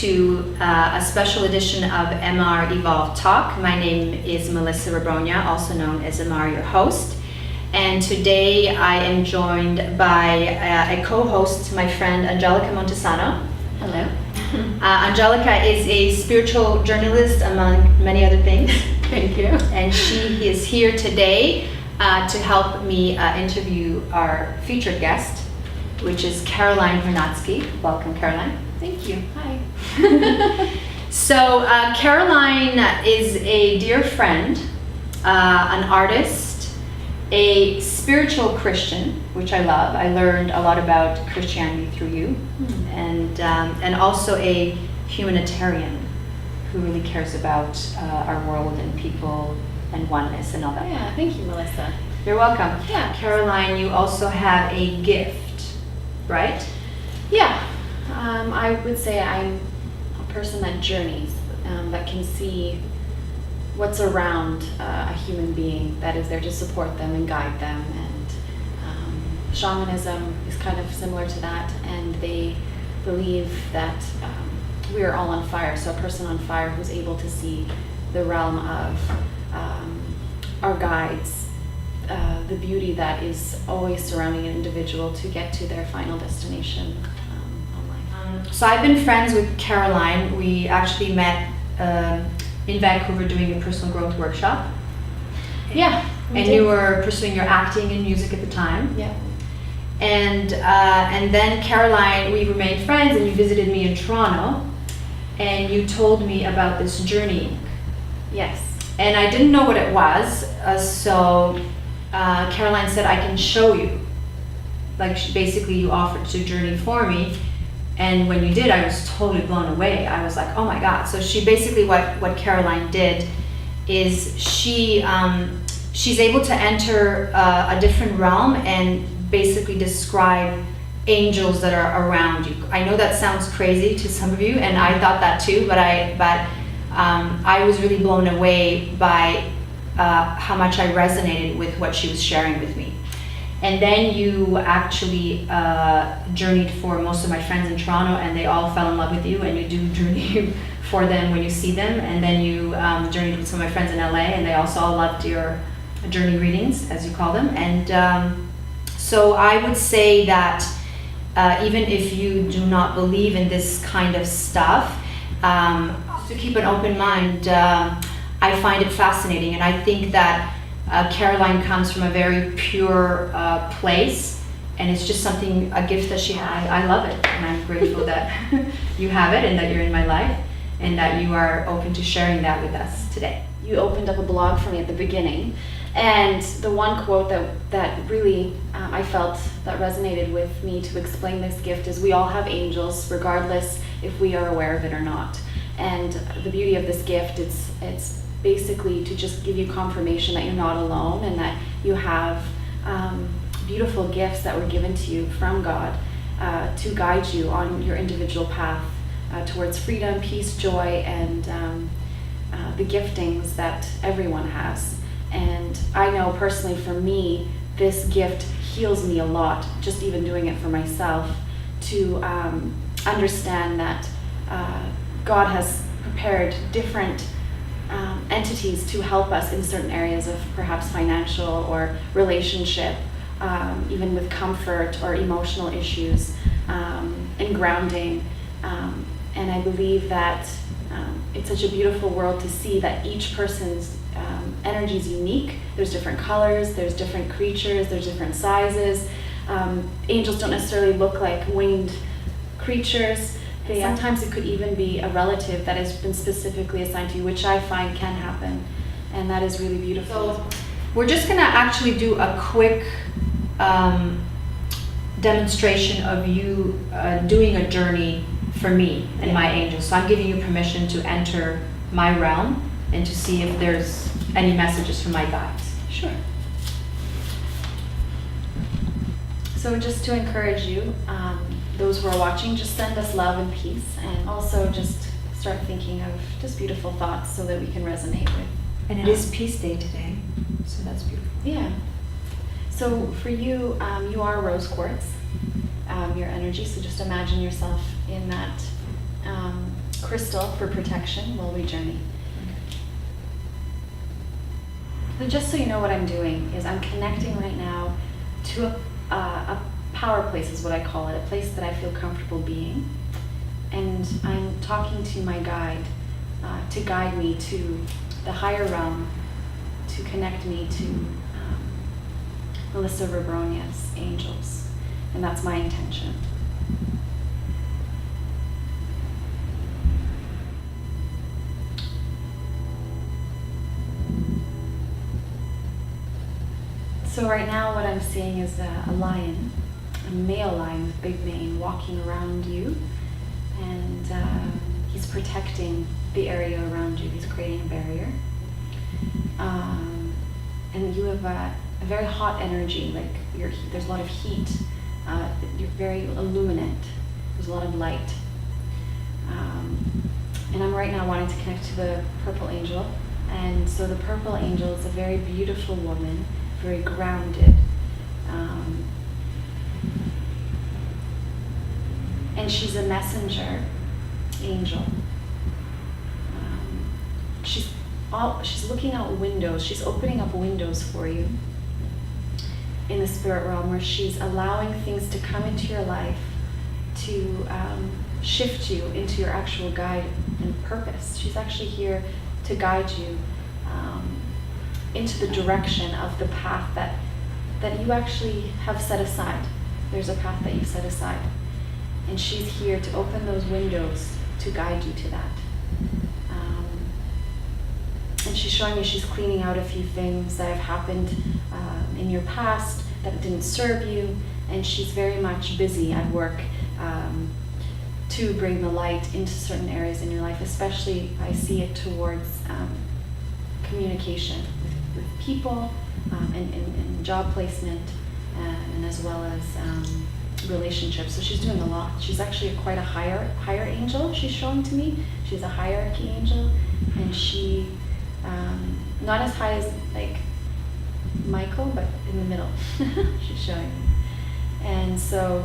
to a special edition of EMAR EVOLVE TALK. My name is Melissa Rebronja, also known as EMAR, your host. And today I am joined by a co-host, my friend Angelica Montesano. Hello. Angelica is a spiritual journalist, among many other things. Thank you. And she is here today to help me interview our featured guest, which is Karolina Angelica. Welcome, Caroline. Thank you. Hi. So Caroline is a dear friend, an artist, a spiritual Christian, which I love. I learned a lot about Christianity through you, and also a humanitarian who really cares about our world and people and oneness and all that. Yeah, thank you, Melissa. You're welcome. Yeah. Caroline, you also have a gift, right? Yeah. I would say I'm a person that journeys, that can see what's around a human being that is there to support them and guide them. And shamanism is kind of similar to that, and they believe that we are all on fire. So a person on fire who's able to see the realm of our guides, the beauty that is always surrounding an individual to get to their final destination. So I've been friends with Caroline. We actually met in Vancouver doing a personal growth workshop. Yeah. And you were pursuing your acting and music at the time. Yeah. And then Caroline, we remained friends, and you visited me in Toronto, and you told me about this journey. Yes. And I didn't know what it was, so Caroline said, I can show you. Like, basically you offered to journey for me. And when you did, I was totally blown away. I was like, oh my God. So she basically, what Caroline did is she's able to enter a different realm and basically describe angels that are around you. I know that sounds crazy to some of you, and I thought that too, but I was really blown away by how much I resonated with what she was sharing with me. And then you actually journeyed for most of my friends in Toronto, and they all fell in love with you, and you do journey for them when you see them. And then you journeyed with some of my friends in LA, and they also all loved your journey readings, as you call them. And so I would say that even if you do not believe in this kind of stuff, to keep an open mind, I find it fascinating. And I think that Caroline comes from a very pure place, and it's just something, a gift that she has. I love it, and I'm grateful that you have it, and that you're in my life, and that you are open to sharing that with us today. You opened up a blog for me at the beginning, and the one quote that really I felt that resonated with me to explain this gift is, we all have angels, regardless if we are aware of it or not. And the beauty of this gift, it's basically to just give you confirmation that you're not alone, and that you have beautiful gifts that were given to you from God to guide you on your individual path towards freedom, peace, joy, and the giftings that everyone has. And I know personally for me, this gift heals me a lot, just even doing it for myself, to understand that God has prepared different entities to help us in certain areas of perhaps financial or relationship, even with comfort or emotional issues, and grounding. And I believe that it's such a beautiful world to see that each person's energy is unique. There's different colors, there's different creatures, there's different sizes. Angels don't necessarily look like winged creatures. Sometimes it could even be a relative that has been specifically assigned to you, which I find can happen, and that is really beautiful. So we're just gonna actually do a quick demonstration of you doing a journey for me and my angels. So I'm giving you permission to enter my realm and to see if there's any messages from my guides. Sure. So just to encourage you, those who are watching, just send us love and peace, and also just start thinking of just beautiful thoughts so that we can resonate with. And it is Peace Day today, so that's beautiful. Yeah. So for you, you are rose quartz, your energy, so just imagine yourself in that crystal for protection while we journey. So just so you know what I'm doing is I'm connecting right now to a power place is what I call it, a place that I feel comfortable being. And I'm talking to my guide to guide me to the higher realm, to connect me to Melissa Rebronja's angels. And that's my intention. So right now what I'm seeing is a lion, a male lion with big mane walking around you, and he's protecting the area around you. He's creating a barrier. And you have a very hot energy, like there's a lot of heat. You're very illuminant. There's a lot of light. And I'm right now wanting to connect to the purple angel. And so the purple angel is a very beautiful woman, very grounded. And she's a messenger angel. She's looking out windows. She's opening up windows for you in the spirit realm, where she's allowing things to come into your life to shift you into your actual guide and purpose. She's actually here to guide you into the direction of the path that you actually have set aside. There's a path that you set aside. And she's here to open those windows to guide you to that. And she's showing me she's cleaning out a few things that have happened in your past that didn't serve you. And she's very much busy at work to bring the light into certain areas in your life, especially I see it towards communication with people and job placement, and as well as relationships. So she's doing a lot. She's actually quite a higher angel, she's showing to me. She's a hierarchy angel, and she not as high as like Michael, but in the middle. She's showing me. And so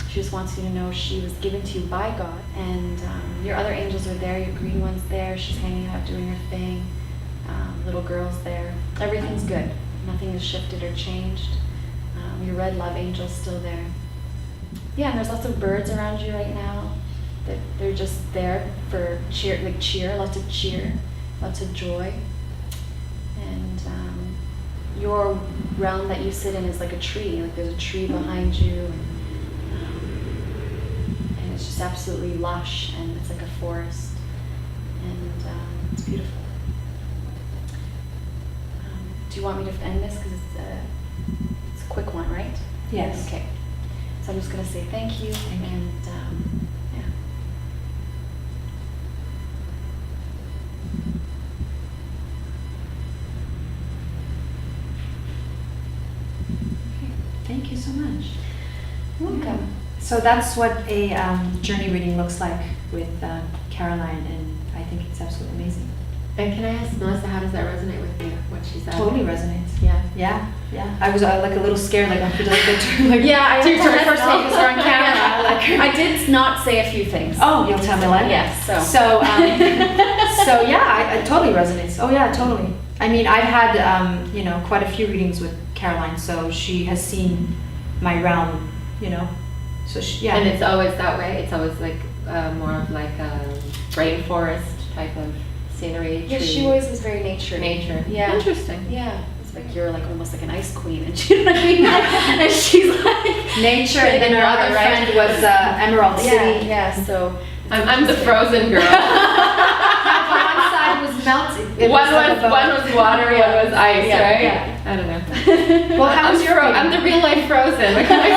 she just wants you to know she was given to you by God, and your other angels are there, your green one's there, she's hanging out doing her thing, little girl's there. Everything's good. Nothing has shifted or changed. Your red love angel's still there. Yeah, and there's lots of birds around you right now. They're just there for cheer, lots of cheer, lots of joy. And your realm that you sit in is like a tree. Like there's a tree behind you, and it's just absolutely lush, and it's like a forest, and it's beautiful. Do you want me to end this because it's a quick one, right? Yes. Okay. So I'm just going to say thank you. Thank you. And yeah. Okay. Thank you so much. Welcome. So that's what a journey reading looks like with Caroline, and I think it's absolutely amazing. And can I ask Melissa, how does that resonate with you? What she said? Totally resonates. Yeah. Yeah. I was like a little scared, like I feel like Yeah, I to have to first know. focus on camera. Like, I did not say a few things. oh, you'll tell me later. Yes. So. So yeah, it totally resonates. Oh yeah, totally. I mean, I've had quite a few readings with Caroline, so she has seen my realm, So yeah. And it's always that way? It's always like more of like a rainforest type of scenery? Yeah, tree. she always was very nature. Yeah. Interesting. Yeah. It's like you're like almost like an ice queen, and you know what I mean? And she's like nature, and then her other friend was Emerald City. Yeah. So I'm the frozen girl. One side was melted. One was water, one was ice, Yeah, right? yeah. I don't know. Well, how was your? I'm the real life frozen. What can I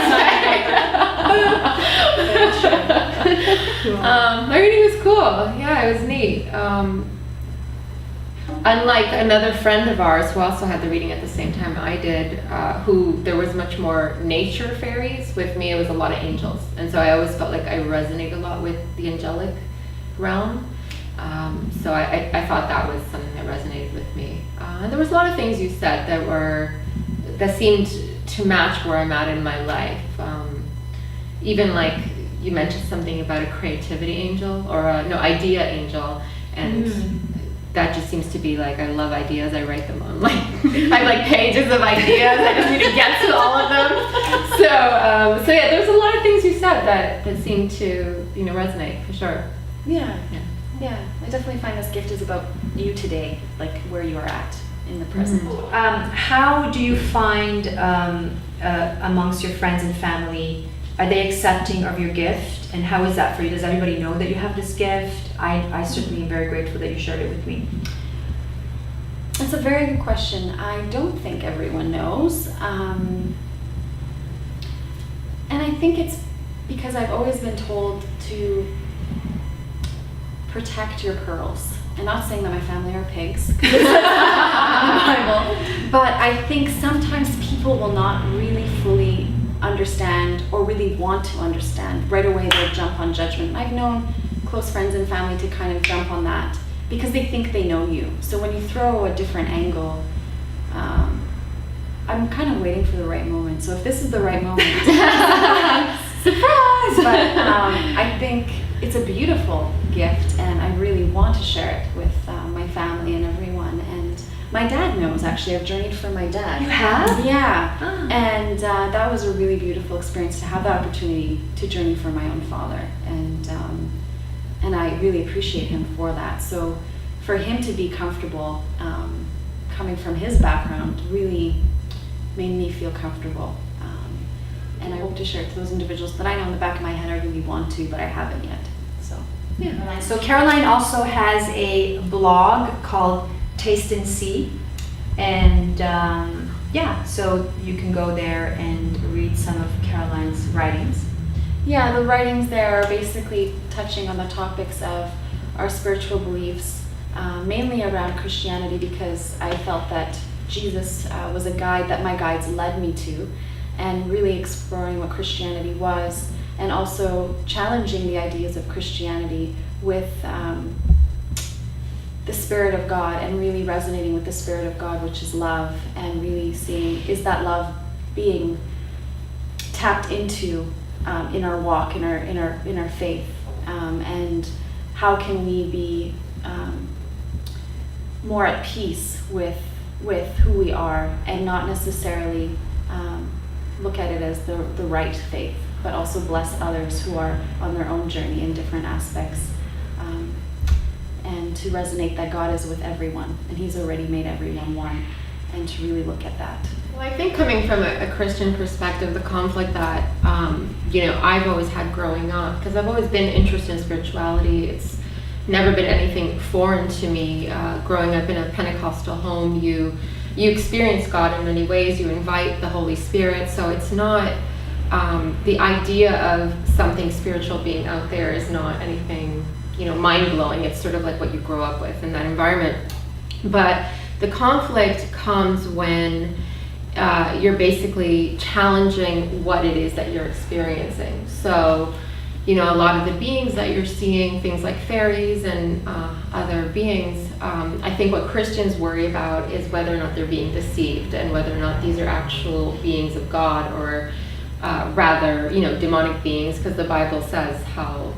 say? My reading was cool. Yeah, it was neat. Unlike another friend of ours who also had the reading at the same time I did, who there was much more nature fairies. With me, it was a lot of angels, and so I always felt like I resonated a lot with the angelic realm. So I thought that was something that resonated with me. And there was a lot of things you said that seemed to match where I'm at in my life. Even like you mentioned something about a creativity angel or idea angel, and that just seems to be like, I love ideas, I write them on like I have like pages of ideas, I just need to get to all of them. So yeah, there's a lot of things you said that seem to resonate for sure. Yeah. I definitely find this gift is about you today, like where you are at in the present. How do you find amongst your friends and family, are they accepting of your gift, and how is that for you? Does everybody know that you have this gift? I certainly am very grateful that you shared it with me. That's a very good question. I don't think everyone knows. And I think it's because I've always been told to protect your pearls. I'm not saying that my family are pigs, because it's in the Bible, but I think sometimes people will not really fully understand or really want to understand. Right away they'll jump on judgment. I've known close friends and family to kind of jump on that because they think they know you. So when you throw a different angle, I'm kind of waiting for the right moment. So if this is the right moment, surprise! But I think it's a beautiful gift, and I really want to share it with my family and everyone. And my dad knows, actually. I've journeyed for my dad. You have? Yeah. Oh. And that was a really beautiful experience to have the opportunity to journey for my own father. And I really appreciate him for that. So for him to be comfortable coming from his background really made me feel comfortable. And I hope to share it to those individuals that I know in the back of my head I really want to, but I haven't yet. So, yeah. So Caroline also has a blog called Taste and See, and so you can go there and read some of Caroline's writings. Yeah, the writings there are basically touching on the topics of our spiritual beliefs, mainly around Christianity, because I felt that Jesus was a guide that my guides led me to, and really exploring what Christianity was, and also challenging the ideas of Christianity with the Spirit of God, and really resonating with the Spirit of God, which is love, and really seeing, is that love being tapped into in our walk, in our faith, and how can we be more at peace with who we are, and not necessarily look at it as the right faith, but also bless others who are on their own journey in different aspects, and to resonate that God is with everyone, and He's already made everyone one, and to really look at that. Well, I think coming from a Christian perspective, the conflict that I've always had growing up, because I've always been interested in spirituality. It's never been anything foreign to me. Growing up in a Pentecostal home, you experience God in many ways. You invite the Holy Spirit, so it's not the idea of something spiritual being out there is not anything mind-blowing. It's sort of like what you grow up with in that environment. But the conflict comes when you're basically challenging what it is that you're experiencing. So, a lot of the beings that you're seeing, things like fairies and other beings, I think what Christians worry about is whether or not they're being deceived, and whether or not these are actual beings of God, or rather, demonic beings, because the Bible says how,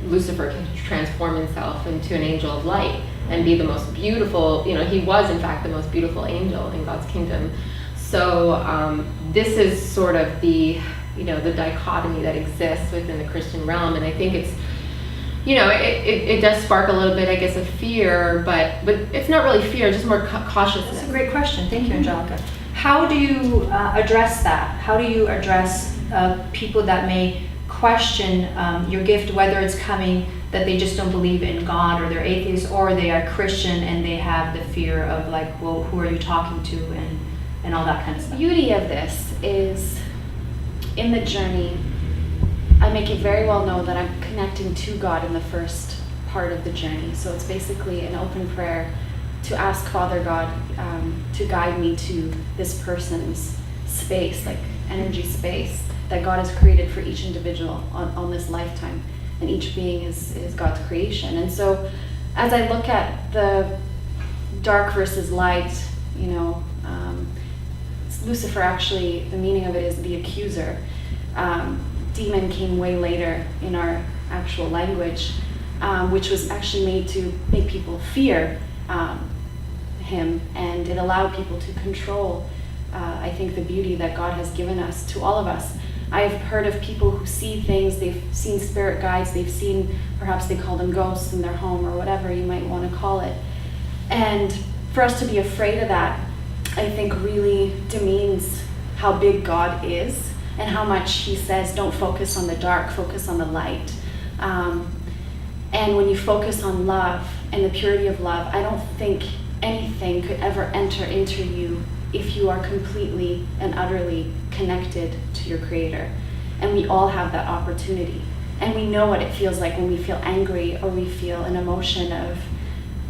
Lucifer can transform himself into an angel of light and be the most beautiful, he was in fact the most beautiful angel in God's kingdom. So this is sort of the dichotomy that exists within the Christian realm, and I think it's, it does spark a little bit, I guess, of fear, but it's not really fear, just more cautiousness. That's a great question. Thank you, Angelica. How do you address that? How do you address people that may question your gift, whether it's coming that they just don't believe in God, or they're atheists, or they are Christian and they have the fear of like, well, who are you talking to, and all that kind of stuff? The beauty of this is, in the journey, I make it very well known that I'm connecting to God in the first part of the journey. So it's basically an open prayer to ask Father God to guide me to this person's space, like energy space, that God has created for each individual on this lifetime. And each being is God's creation. And so as I look at the dark versus light, Lucifer, actually, the meaning of it is the accuser. demon came way later in our actual language, which was actually made to make people fear him, and it allowed people to control, I think, the beauty that God has given us, to all of us. I've heard of people who see things, they've seen spirit guides, they've seen, perhaps they call them ghosts in their home or whatever you might want to call it. And for us to be afraid of that, I think really demeans how big God is and how much he says, don't focus on the dark, focus on the light. And when you focus on love and the purity of love, I don't think anything could ever enter into you if you are completely and utterly connected to your Creator. And we all have that opportunity. And we know what it feels like when we feel angry or we feel an emotion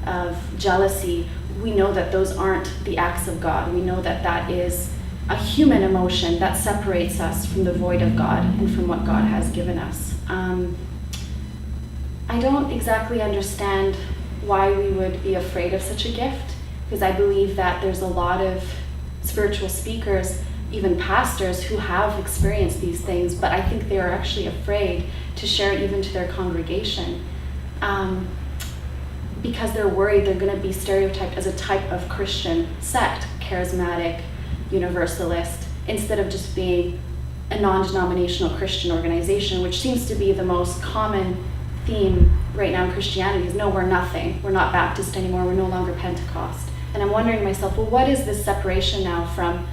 of jealousy. We know that those aren't the acts of God. We know that that is a human emotion that separates us from the void of God and from what God has given us. I don't exactly understand why we would be afraid of such a gift, because I believe that there's a lot of spiritual speakers, even pastors, who have experienced these things, but I think they are actually afraid to share it even to their congregation, because they're worried they're going to be stereotyped as a type of Christian sect, charismatic, universalist, instead of just being a non-denominational Christian organization, which seems to be the most common theme right now in Christianity. Is no, we're nothing. We're not Baptist anymore. We're no longer Pentecost. And I'm wondering to myself, well, what is this separation now from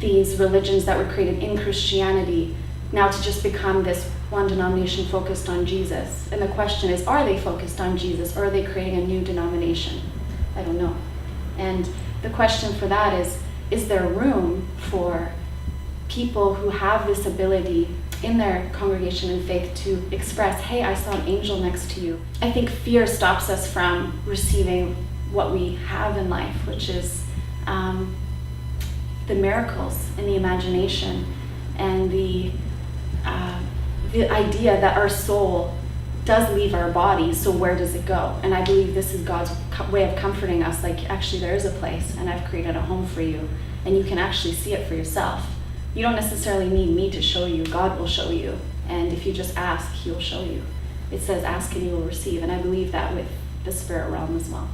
these religions that were created in Christianity now to just become this one denomination focused on Jesus? And the question is, are they focused on Jesus, or are they creating a new denomination? I don't know. And the question for that is there room for people who have this ability in their congregation and faith to express, hey, I saw an angel next to you? I think fear stops us from receiving what we have in life, which is the miracles and the imagination and the idea that our soul does leave our body, so where does it go? And I believe this is God's way of comforting us, like, actually there is a place and I've created a home for you, and you can actually see it for yourself. You don't necessarily need me to show you. God will show you, and if you just ask, he will show you. It says ask and you will receive, and I believe that with the spirit realm as well.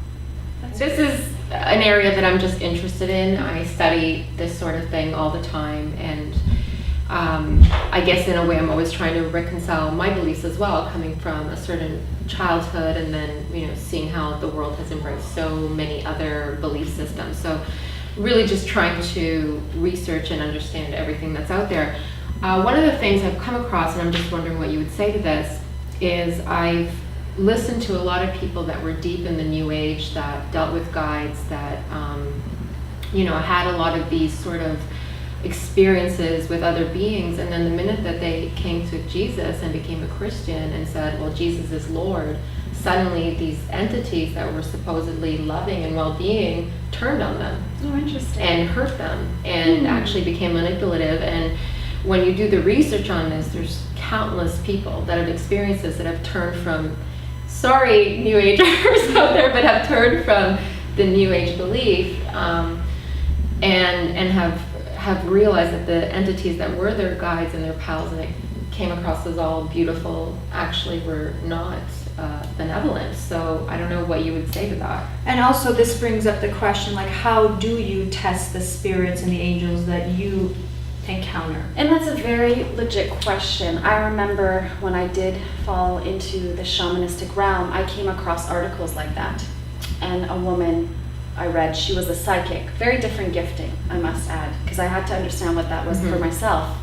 This is an area that I'm just interested in. I study this sort of thing all the time, and I guess in a way I'm always trying to reconcile my beliefs as well, coming from a certain childhood and then, seeing how the world has embraced so many other belief systems. So really just trying to research and understand everything that's out there. One of the things I've come across, and I'm just wondering what you would say to this, is I've listened to a lot of people that were deep in the New Age, that dealt with guides, that had a lot of these sort of experiences with other beings, and then the minute that they came to Jesus and became a Christian and said, well, Jesus is Lord, suddenly these entities that were supposedly loving and well-being turned on them. Oh, interesting. And hurt them, and actually became manipulative. And when you do the research on this, there's countless people that have experienced this, that have turned from, sorry New Agers out there, but have turned from the New Age belief, and have realized that the entities that were their guides and their pals and it came across as all beautiful actually were not benevolent. So I don't know what you would say to that. And also this brings up the question, like, how do you test the spirits and the angels that you encounter? And that's a very legit question. I remember when I did fall into the shamanistic realm, I came across articles like that. And a woman I read, she was a psychic, very different gifting, I must add, because I had to understand what that was for myself.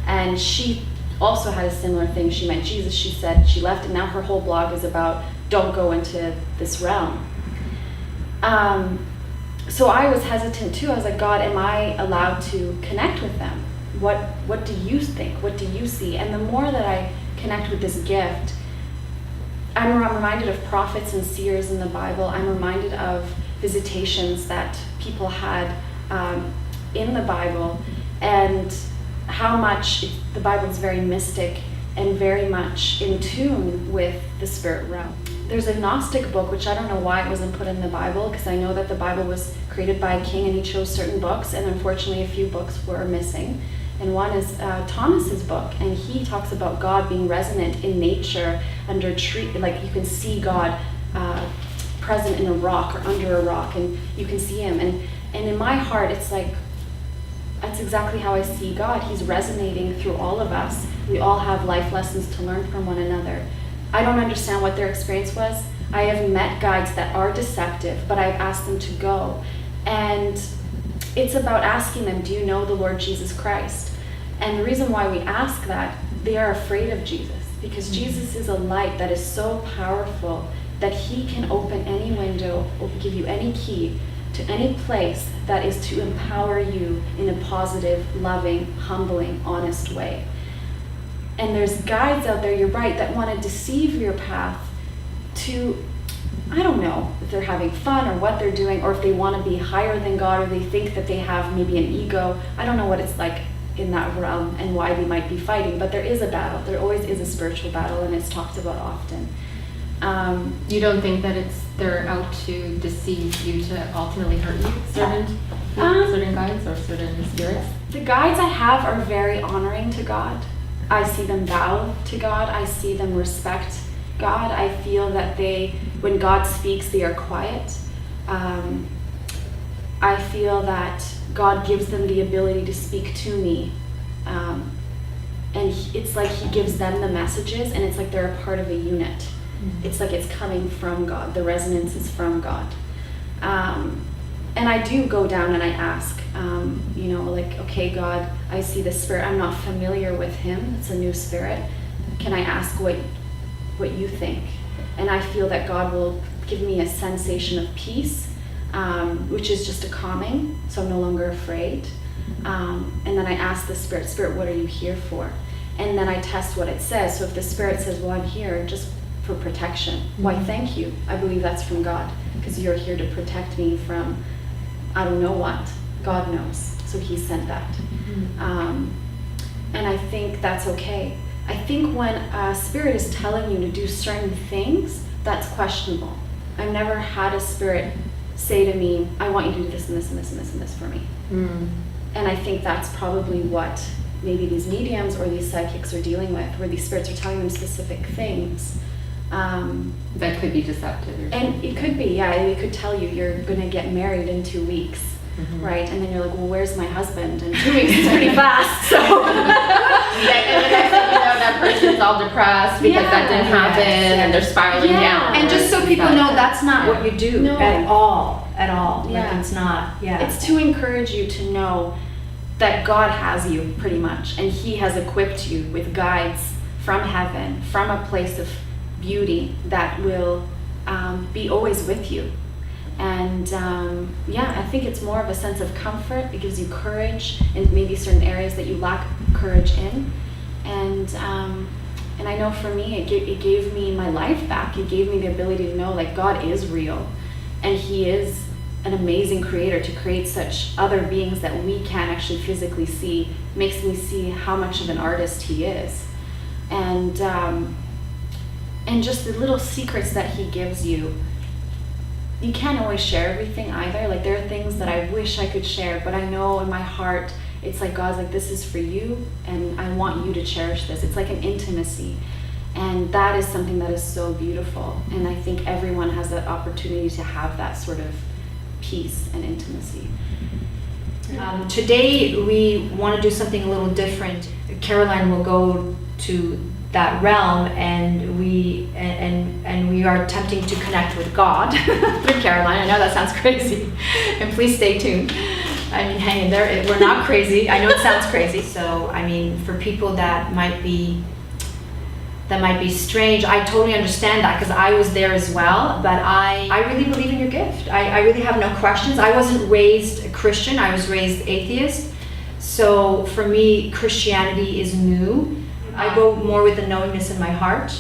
And she also had a similar thing. She met Jesus, she said, she left, and now her whole blog is about don't go into this realm. So I was hesitant too. I was like, God, am I allowed to connect with them? What do you think? What do you see? And the more that I connect with this gift, I'm reminded of prophets and seers in the Bible. I'm reminded of visitations that people had in the Bible, and how much the Bible is very mystic and very much in tune with the spirit realm. There's a Gnostic book, which I don't know why it wasn't put in the Bible, because I know that the Bible was created by a king and he chose certain books, and unfortunately a few books were missing. and one is Thomas's book, and he talks about God being resonant in nature under a tree, like you can see God present in a rock or under a rock, and you can see him. And in my heart, it's like, that's exactly how I see God. He's resonating through all of us. We all have life lessons to learn from one another. I don't understand what their experience was. I have met guides that are deceptive, but I've asked them to go. And it's about asking them, do you know the Lord Jesus Christ? And the reason why we ask that, they are afraid of Jesus, because Jesus is a light that is so powerful that he can open any window or give you any key to any place that is to empower you in a positive, loving, humbling, honest way. And there's guides out there, you're right, that want to deceive your path to, I don't know if they're having fun or what they're doing, or if they want to be higher than God, or they think that they have maybe an ego. I don't know what it's like in that realm and why they might be fighting, but there is a battle. There always is a spiritual battle, and it's talked about often. You don't think that they're out to deceive you to ultimately hurt you? Certain guides or certain spirits? The guides I have are very honoring to God. I see them bow to God. I see them respect God. I feel that when God speaks, they are quiet. I feel that God gives them the ability to speak to me. And it's like he gives them the messages, and it's like they're a part of a unit. It's like it's coming from God. The resonance is from God. And I do go down and I ask, like, okay, God, I see this spirit. I'm not familiar with him. It's a new spirit. Can I ask what you think? And I feel that God will give me a sensation of peace, which is just a calming, so I'm no longer afraid. And then I ask the spirit, what are you here for? And then I test what it says. So if the spirit says, well, I'm here just for protection, why, thank you. I believe that's from God, because you're here to protect me from, I don't know what. God knows. So he sent that. And I think that's okay. I think when a spirit is telling you to do certain things, that's questionable. I've never had a spirit say to me, I want you to do this and this and this and this and this for me. And I think that's probably what maybe these mediums or these psychics are dealing with, where these spirits are telling them specific things. That could be deceptive. And it could be, yeah. It could tell you you're going to get married in 2 weeks, right? And then you're like, well, where's my husband? And 2 weeks is pretty fast, so. And the next thing you know, that person's all depressed because that didn't happen, and they're spiraling down. And just so people know, that's not what you do at all. Yeah. Like, it's not, It's to encourage you to know that God has you, pretty much, and he has equipped you with guides from heaven, from a place of beauty that will be always with you. And I think it's more of a sense of comfort. It gives you courage in maybe certain areas that you lack courage in. And I know for me, it gave me my life back. It gave me the ability to know, like, God is real, and he is an amazing creator to create such other beings that we can't actually physically see. Makes me see how much of an artist he is. And just the little secrets that he gives you. You can't always share everything either. Like, there are things that I wish I could share, but I know in my heart, it's like God's like, this is for you, and I want you to cherish this. It's like an intimacy. And that is something that is so beautiful. And I think everyone has that opportunity to have that sort of peace and intimacy. Today we want to do something a little different. Caroline will go to that realm, and we are attempting to connect with God through Caroline. I know that sounds crazy, and please stay tuned. I mean, hang in there. We're not crazy. I know it sounds crazy. So, I mean, for people that might be strange, I totally understand that, because I was there as well. But I really believe in your gift. I really have no questions. I wasn't raised a Christian. I was raised atheist. So for me, Christianity is new. I go more with the knowingness in my heart.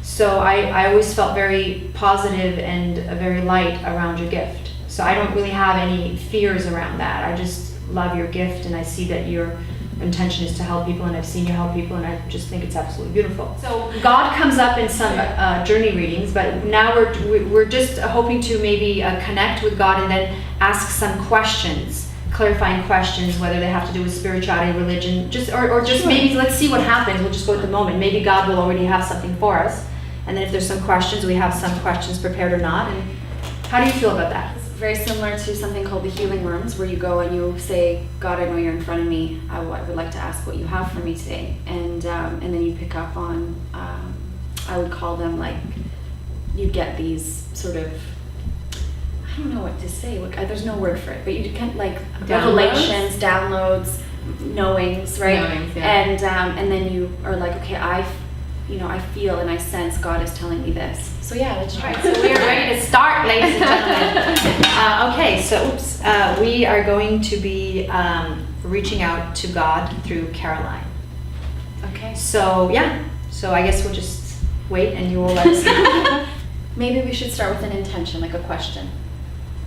So I always felt very positive and very light around your gift. So I don't really have any fears around that. I just love your gift, and I see that your intention is to help people, and I've seen you help people, and I just think it's absolutely beautiful. So God comes up in some journey readings, but now we're just hoping to maybe connect with God and then ask some questions, clarifying questions, whether they have to do with spirituality, religion, or just Sure. maybe let's see what happens. We'll just go at the moment. Maybe God will already have something for us. And then if there's some questions, we have some questions prepared or not. And how do you feel about that? It's very similar to something called the healing rooms, where you go and you say, God, I know you're in front of me. I would like to ask what you have for me today. And then you pick up on, I would call them like, you get these sort of, I don't know what to say. There's no word for it, but you can like revelations, downloads, knowings, right? Knowings, yeah. And then you are like, okay, I feel and I sense God is telling me this. So yeah, let's try. So we are ready to start, ladies and gentlemen. Okay, so we are going to be reaching out to God through Caroline. Okay. So yeah, so I guess we'll just wait and you will let us know. Maybe we should start with an intention, like a question.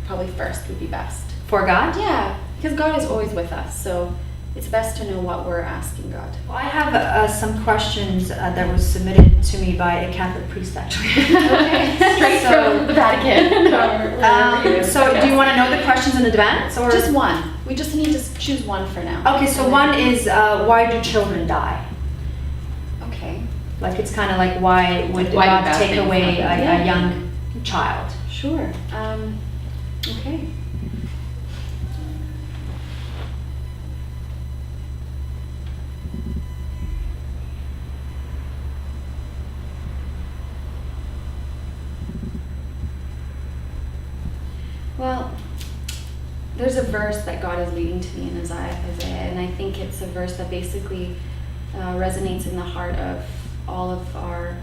Probably first would be best. For God? Yeah, because God is always with us, so it's best to know what we're asking God. Well, I have some questions that were submitted to me by a Catholic priest, actually. Okay, straight from the Vatican. So do you want to know the questions in advance, or Just one. We just need to choose one for now. Okay, so one is why do children die? Okay, Like it's kind of like why would Why do God bad take things away happen? a young child? sure. Okay. Well, there's a verse that God is leading to me in Isaiah, and I think it's a verse that basically resonates in the heart of all of our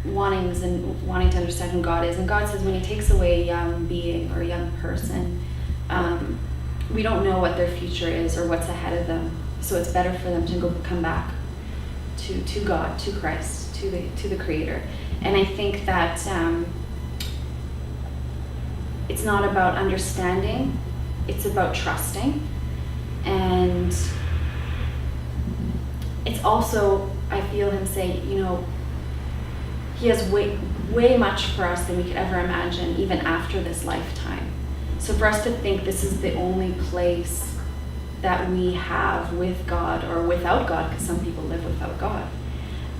wantings and wanting to understand who God is. And God says when He takes away a young being or a young person, we don't know what their future is or what's ahead of them. So it's better for them to come back to God, to Christ, to the Creator. And I think that it's not about understanding, it's about trusting. And it's also, I feel Him say, He has way much for us than we could ever imagine, even after this lifetime. So for us to think this is the only place that we have with God or without God, because some people live without God,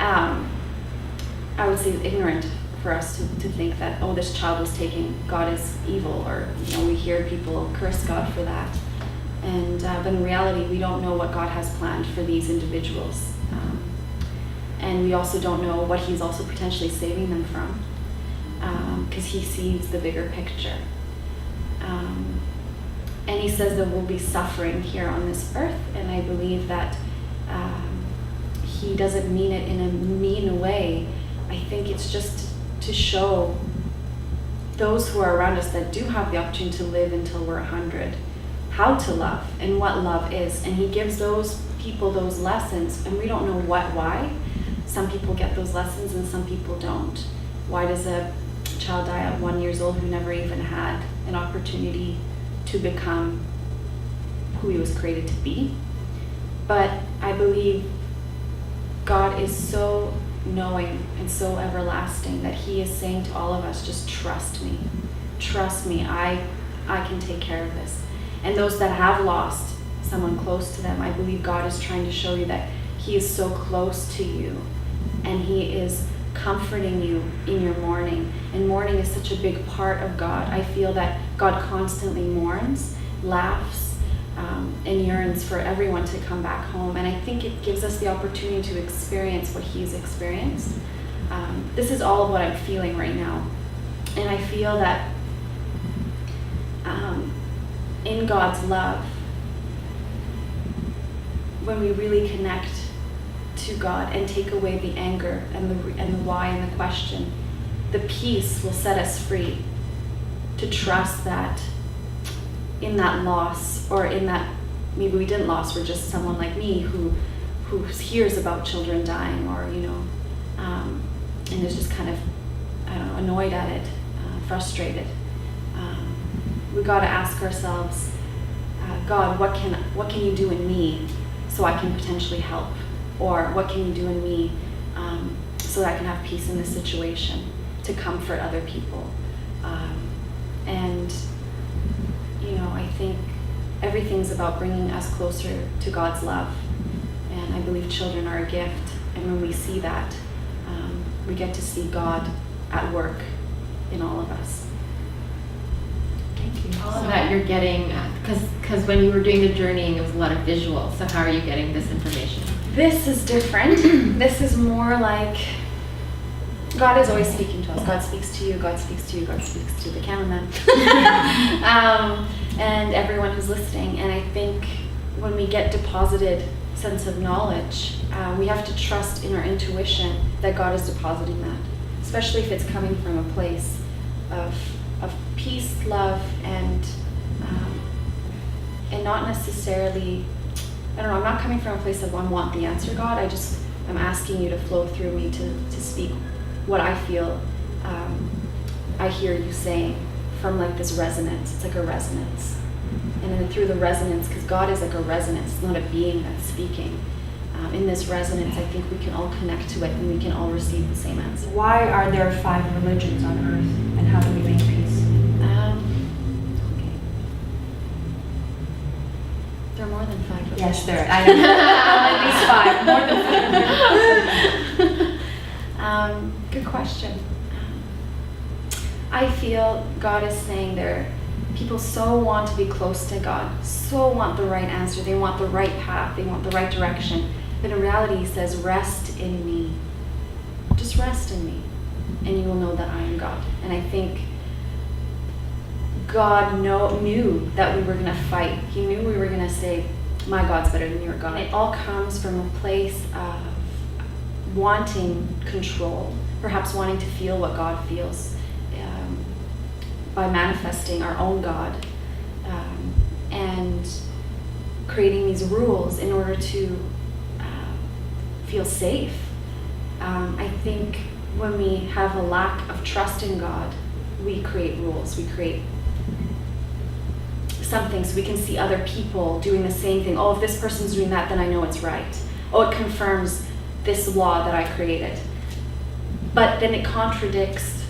I would say it's ignorant for us to think that, oh, this child was taken, God is evil, or we hear people curse God for that. And but in reality, we don't know what God has planned for these individuals. And we also don't know what He's also potentially saving them from, because He sees the bigger picture. And He says there will be suffering here on this earth, and I believe that He doesn't mean it in a mean way. I think it's just to show those who are around us that do have the opportunity to live until we're 100, how to love and what love is. And He gives those people those lessons, and we don't know why. Some people get those lessons and some people don't. Why does a child die at 1 year old who never even had an opportunity to become who he was created to be? But I believe God is so knowing and so everlasting that He is saying to all of us, just trust me. Trust me, I can take care of this. And those that have lost someone close to them, I believe God is trying to show you that He is so close to you, and He is comforting you in your mourning. And mourning is such a big part of God. I feel that God constantly mourns, laughs, and yearns for everyone to come back home. And I think it gives us the opportunity to experience what He's experienced. This is all of what I'm feeling right now. And I feel that in God's love, when we really connect to God and take away the anger and the why and the question, the peace will set us free to trust that in that loss, or in that maybe we didn't lose, we're just someone like me who hears about children dying, or and is just kind of, I don't know, annoyed at it, frustrated. We got to ask ourselves, God, what can you do in me so I can potentially help? Or what can you do in me so that I can have peace in this situation, to comfort other people? And I think everything's about bringing us closer to God's love. And I believe children are a gift. And when we see that, we get to see God at work in all of us. Thank you. So that you're getting, because when you were doing the journeying, it was a lot of visuals. So how are you getting this information? This is different. This is more like God is always speaking to us. God speaks to you, God speaks to you, God speaks to the cameraman. And everyone who's listening. And I think when we get deposited sense of knowledge, we have to trust in our intuition that God is depositing that, especially if it's coming from a place of peace, love, and not necessarily, I don't know, I'm not coming from a place of I want the answer, God. I'm asking you to flow through me to speak what I feel I hear you saying from like this resonance. It's like a resonance. And then through the resonance, because God is like a resonance, it's not a being that's speaking. In this resonance, I think we can all connect to it and we can all receive the same answer. Why are there 5 religions on earth, and how do we make peace? Okay. There are more than 5 religions. Yes, there. I know. At least 5. More than 5. Good question. I feel God is saying people so want to be close to God, so want the right answer, they want the right path, they want the right direction. But in reality, he says, rest in me. Just rest in me, and you will know that I am God. And I think God knew that we were going to fight. He knew we were going to say, my God's better than your God. And it all comes from a place of wanting control, perhaps wanting to feel what God feels, by manifesting our own God, and creating these rules in order to feel safe. I think when we have a lack of trust in God, we create rules, we create something so we can see other people doing the same thing. Oh, if this person's doing that, then I know it's right. Oh, it confirms this law that I created. But then it contradicts,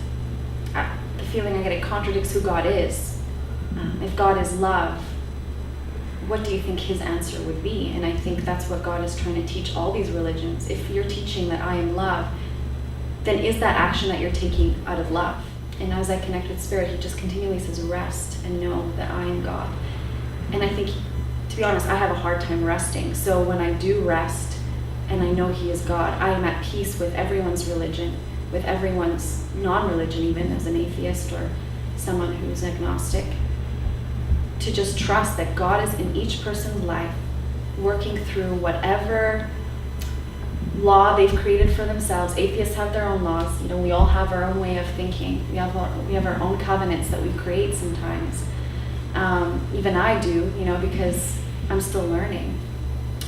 the feeling I get, it contradicts who God is. If God is love, what do you think his answer would be? And I think that's what God is trying to teach all these religions. If you're teaching that I am love, then is that action that you're taking out of love? And as I connect with Spirit, he just continually says, rest and know that I am God. And I think, to be honest, I have a hard time resting. So when I do rest and I know he is God, I am at peace with everyone's religion, with everyone's non-religion, even as an atheist or someone who's agnostic. To just trust that God is in each person's life, working through whatever law they've created for themselves. Atheists have their own laws. We all have our own way of thinking. We have our own covenants that we create sometimes. Even I do, because I'm still learning.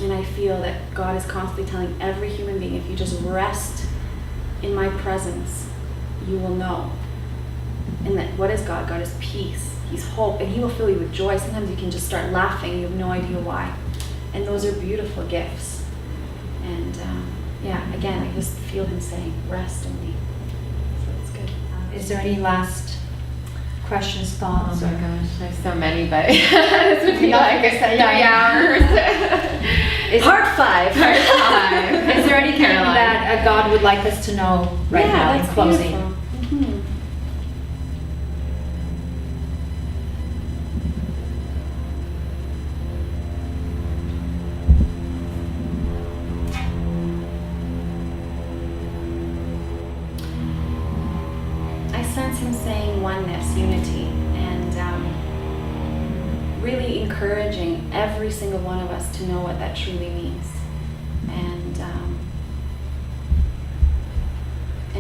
And I feel that God is constantly telling every human being, if you just rest in my presence, you will know. And that what is God? God is peace. He's hope, and he will fill you with joy. Sometimes you can just start laughing. You have no idea why. And those are beautiful gifts. And again, I just feel him saying, rest in me. So it's good. Is there any last questions, thoughts? Oh my gosh, there's so many, but this would be like 3 hours. Part 5. Part 5. Is there anything Caroline, that God would like us to know right now in closing? Beautiful. I sense him saying oneness, unity, and really encouraging every single one of us to know what that truly means, and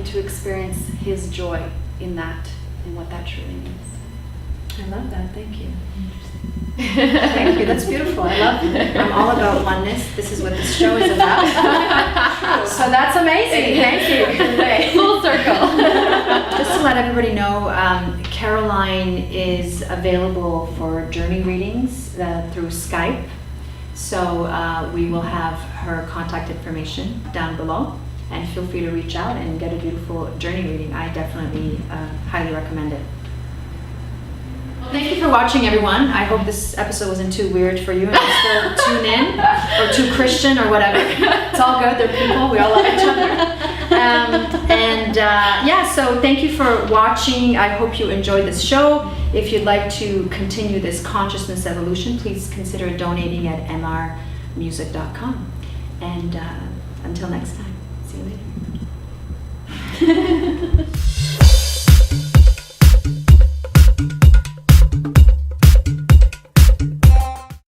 to experience his joy in that, and what that truly means. I love that. Thank you. Thank you. That's beautiful. I love it. I'm all about oneness. This is what this show is about. So that's amazing. Thank you. Full circle. Just to let everybody know, Caroline is available for journey readings through Skype. So we will have her contact information down below. And feel free to reach out and get a beautiful journey reading. I definitely highly recommend it. thank you for watching, everyone. I hope this episode wasn't too weird for you and you still tune in, or too Christian or whatever. It's all good. They're people. We all love each other. So thank you for watching. I hope you enjoyed this show. If you'd like to continue this consciousness evolution, please consider donating at mrmusic.com. And until next time, see you later.